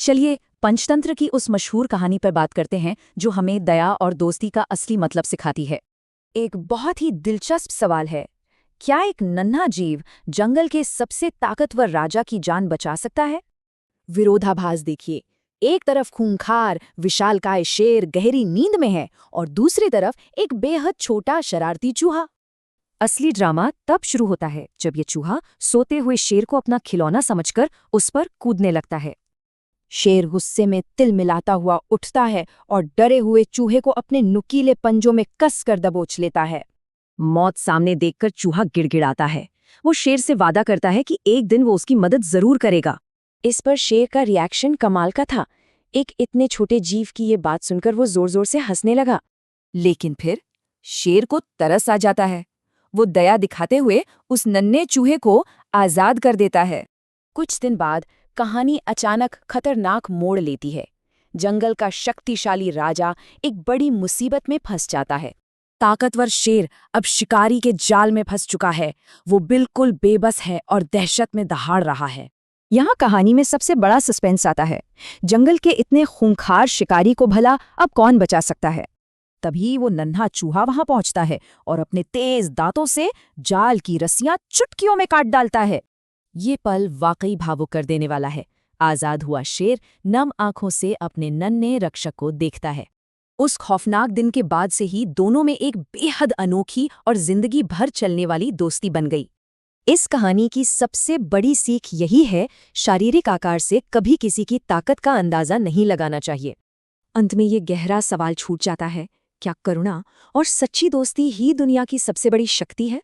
चलिए पंचतंत्र की उस मशहूर कहानी पर बात करते हैं जो हमें दया और दोस्ती का असली मतलब सिखाती है। एक बहुत ही दिलचस्प सवाल है, क्या एक नन्हा जीव जंगल के सबसे ताकतवर राजा की जान बचा सकता है? विरोधाभास देखिए, एक तरफ खूंखार विशालकाय शेर गहरी नींद में है और दूसरी तरफ एक बेहद छोटा शरारती चूहा। असली ड्रामा तब शुरू होता है जब ये चूहा सोते हुए शेर को अपना खिलौना समझकर उस पर कूदने लगता है। शेर गुस्से में तिल मिलाता हुआ उठता है और डरे हुए चूहे को अपने नुकीले पंजों में कसकर दबोच लेता है। मौत सामने देखकर चूहा गिड़गिड़ाता है। वो शेर से वादा करता है कि एक दिन वो उसकी मदद जरूर करेगा। इस पर शेर का रिएक्शन कमाल का था। एक इतने छोटे जीव की ये बात सुनकर वो जोर जोर से हंसने लगा। लेकिन फिर शेर को तरस आ जाता है। वो दया दिखाते हुए उस नन्हे चूहे को आजाद कर देता है। कुछ दिन बाद कहानी अचानक खतरनाक मोड़ लेती है। जंगल का शक्तिशाली राजा एक बड़ी मुसीबत में फंस जाता है। ताकतवर शेर अब शिकारी के जाल में फंस चुका है। वो बिल्कुल बेबस है और दहशत में दहाड़ रहा है। यहाँ कहानी में सबसे बड़ा सस्पेंस आता है। जंगल के इतने खूंखार शिकारी को भला अब कौन बचा सकता है? तभी वो नन्हा चूहा वहां पहुंचता है और अपने तेज दांतों से जाल की रस्सियां चुटकियों में काट डालता है। ये पल वाकई भावुक कर देने वाला है। आजाद हुआ शेर नम आंखों से अपने नन्हे रक्षक को देखता है। उस खौफनाक दिन के बाद से ही दोनों में एक बेहद अनोखी और जिंदगी भर चलने वाली दोस्ती बन गई। इस कहानी की सबसे बड़ी सीख यही है, शारीरिक आकार से कभी किसी की ताकत का अंदाजा नहीं लगाना चाहिए। अंत में ये गहरा सवाल छूट जाता है, क्या करुणा और सच्ची दोस्ती ही दुनिया की सबसे बड़ी शक्ति है?